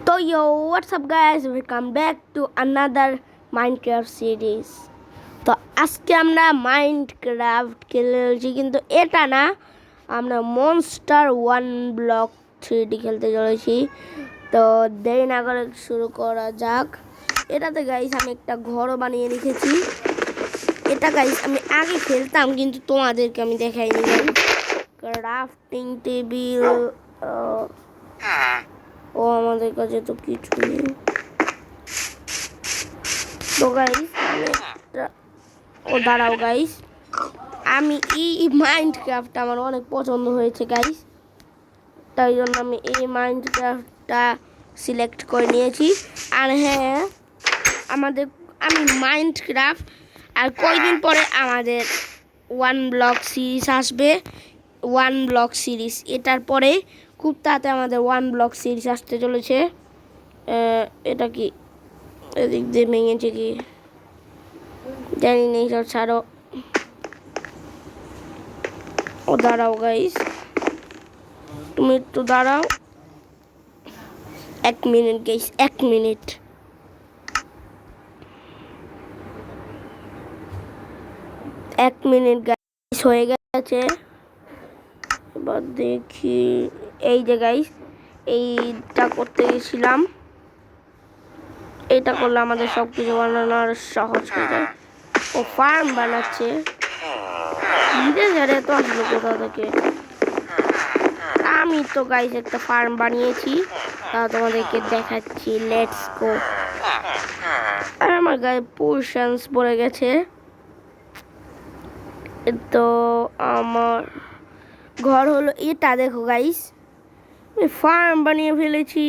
So yo, what's up guys? Welcome back to another Minecraft series. তো আজকে আমরা Minecraft খেলেছি, কিন্তু এটা না, আমরা মনস্টার 1 ব্লক 3D খেলতে চলেছি। তো দেরি না করে শুরু করা যাক। এটাতে গাইস আমি একটা ঘরও বানিয়ে রেখেছি। এটা গাইস আমি আগে খেলতাম, কিন্তু তোমাদেরকে আমি দেখাইনি। ক্রাফটিং টেবিল, ও আমাদের কাছে তো কিছু নেই। তো গাইস ও দাঁড়াও গাইস, আমি এই মাইনক্রাফটটা আমার অনেক পছন্দ হয়েছে গাইস, তাই জন্য আমি এই মাইনক্রাফটটা সিলেক্ট করে নিয়েছি। আর হ্যাঁ, আমি মাইনক্রাফট আর কয়দিন পরে আমাদের 1 ব্লক সিরিজ আসবে। 1 ব্লক সিরিজ, এটার পরে খুব তাড়াতাড়ি আমাদের 1 ব্লক সিরিজ আসতে চলেছে। এটা কি এদিক দিয়ে ভেঙেছে কি জানি নেই, সব ছাড়ো। ও দাঁড়াও গাইস, তুমি একটু দাঁড়াও 1 মিনিট গাইস, 1 মিনিট। গাইস হয়ে গেছে। এবার দেখি, এই যে গাইস এইটা করতে গেছিলাম, এটা করলে আমাদের সব কিছু বানানোর সহজ হয়ে যায়। ও ফার্ম বানাচ্ছে, তো আসলো কোথা থেকে? আমি তো গাইস একটা ফার্ম বানিয়েছি, তা তোমাদেরকে দেখাচ্ছি। Let's go. আর আমার গায়ে পোর্শনস পড়ে গেছে। তো আমার ঘর হলো এটা, দেখো গাইস ফার্ম বানিয়ে ফেলেছি।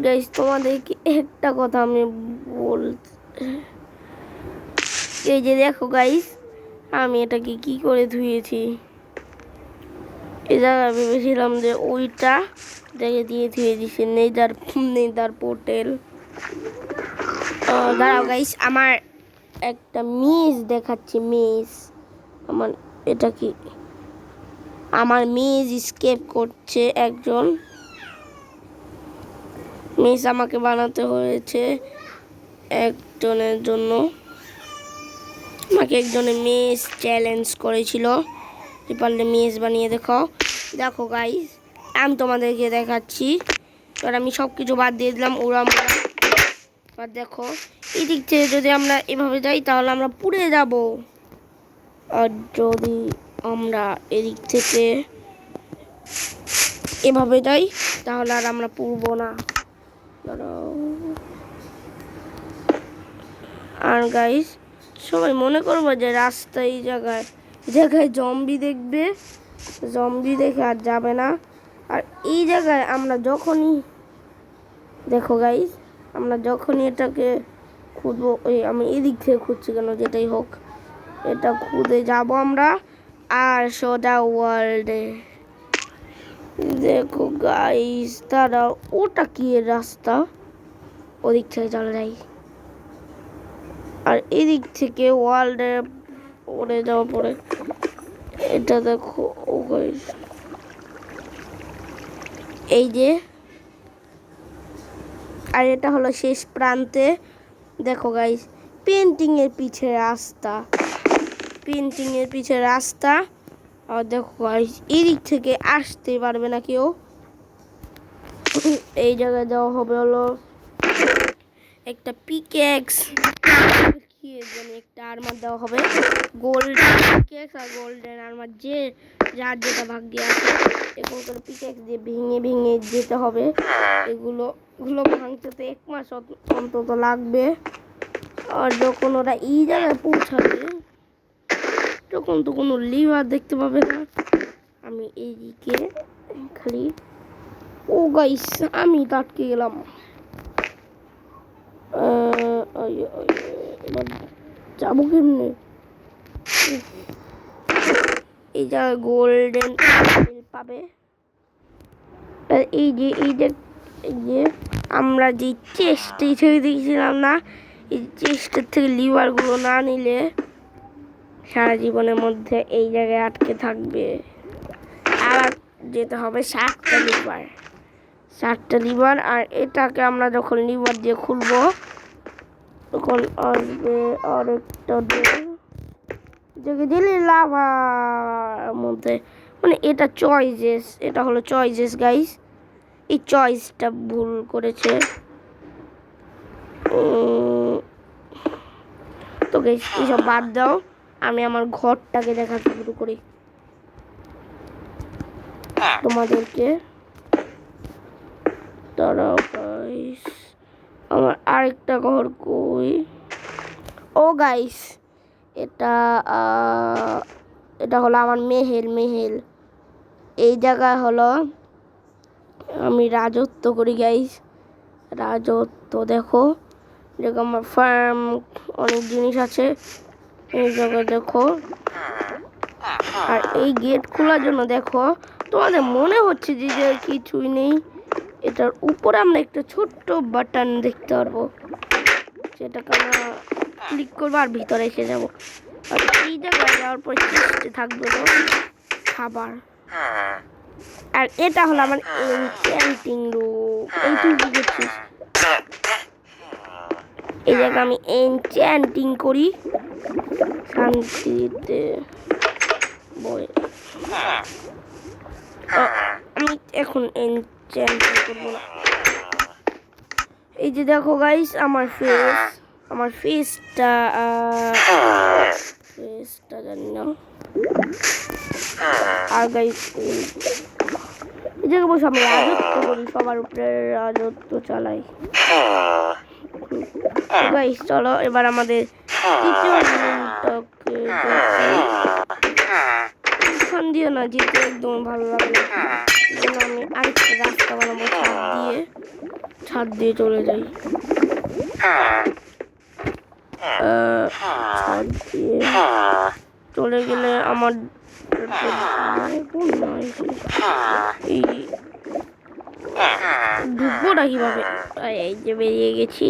গাইস তোমাদেরকে একটা কথা আমি এই যে দেখো গাইস, আমি এটাকে কি করে ধুয়েছি। এই জায়গায় ভেবেছিলাম যে ওইটা দেখে দিয়ে ধুয়ে দিচ্ছে। Neither portal. দাঁড়াও গাইস, আমার একটা মেজ দেখাচ্ছি। মেজ আমার, এটা কি আমার মেজ স্কেপ করছে একজন। মেজ আমাকে বানাতে হয়েছে একজনের জন্য। আমাকে একজনের মেজ চ্যালেঞ্জ করেছিল যে পারলে মেজ বানিয়ে দেখো গাইস, আমি তোমাদেরকে দেখাচ্ছি। এবার আমি সব কিছু বাদ দিয়ে দিলাম, ওরা এবার দেখো এদিক থেকে যদি আমরা এভাবে যাই তাহলে আমরা পুড়ে যাব, আর যদি আমরা এদিক থেকে এভাবে যাই তাহলে আর আমরা পুড়বো না। আর গাইস সবাই মনে করবো যে রাস্তা এই জায়গায় জম্বি দেখবে, জম্বি দেখে আর যাবে না। আর এই জায়গায় আমরা যখনই, দেখো গাইস, আমরা যখনই এটাকে খুঁজবো, আমি এদিক থেকে খুঁজছি কেন, যেটাই হোক, এটা খুঁজে যাব আমরা আর সোজা ওয়ার্ল্ডে। দেখো গাইস দাঁড়াও, ওটা কি রাস্তা, ওদিক থেকে চলে যাই। আর এদিক থেকে ওয়ার্ল্ডে পড়ে যাওয়া পরে এটা দেখো। ও গাইস এই যে, আর এটা হলো শেষ প্রান্তে। দেখো গাইস পেন্টিং এর পিছে রাস্তা। আর দেখো গাইস এদিক থেকে আসতে পারবে না কেউ। এই জায়গায় দেওয়া হবে হলো একটা পিকেক্স, একটা আর্মার দেওয়া হবে, গোল্ড পিকেক্স আর গোল্ডেন আর্মার, যার যেটা ভাগ্যে আছে। এরকম করে পিকেক্স দিয়ে ভেঙে যেতে হবে। এগুলো ভাঙতে তো 1 মাস অন্তত লাগবে। আর যখন ওরা এই জায়গায় পৌঁছাবে তখন তো কোনো লিভার দেখতে পাবে না। আমি এইদিকে খালি, ও গাইস আমি আটকে গেলাম। এবার যাবো কেমনে? এই জায়গায় গোল্ডেন পাবে। এই যে আমরা যে চেস্টে ছেড়ে দিয়েছিলাম না, এই চেস্টের থেকে লিভারগুলো না নিলে সারা জীবনের মধ্যে এই জায়গায় আটকে থাকবে। আর যেতে হবে 7টা লিভার, 4টা লিভার। আর এটাকে আমরা যখন লিভার দিয়ে খুলবো তখন আসবে আরেকটা ডোর, যেকে দিলে লাভার মধ্যে। মানে এটা চয়েসেস, এটা হলো চয়েসেস গাইস। এই চয়েসটা ভুল করেছে। তো গাইস এইসব বাদ দাও, আমি আমার ঘরটাকে দেখাতে শুরু করি তোমাদেরকে। দাঁড়াও গাইস, আমার আরেকটা ঘর কই? ও গাইস, এটা এটা হলো আমার মেহেল। এই জায়গায় হলো আমি রাজত্ব করি গাইস। রাজত্ব দেখো, দেখো আমার ফার্ম, অনেক জিনিস আছে এই জায়গায় দেখো। আর এই গেট খোলার জন্য দেখো, তোমাদের মনে হচ্ছে যে কিছুই নেই, এটার উপরে আমরা একটা ছোট্ট বাটন দেখতে পারবো, সেটাকে আমরা ক্লিক করবো আর ভিতরে এসে যাবো। আর এই জায়গায় যাওয়ার পর চেষ্টা থাকবে খাবার। আর এটা হলো আমার এনচ্যান্টিং রুম। এই তুই কি করছিস? এই জায়গায় আমি এনচ্যান্টিং করি শান্তিতে বই। আমি এখন এনচ্যান্টিং করবো না। এই যে দেখো গাইস, আমার ফেসটা জানি না। আর গাইস এই জায়গায় বসে আমি রাজত্ব করি, সবার উপরে রাজত্ব চালাই। গাইস চলো এবার আমাদের তৃতীয় রুমটাকে এখান দিয়ে না যেতে একদম ভালো লাগে না, আমি আরেকটা রাস্তা বানাবো ছাদ দিয়ে চলে যাই। ছাদ দিয়ে চলে গেলে আমার ঢুকবোটা কিভাবে? এই যে বেরিয়ে গেছি।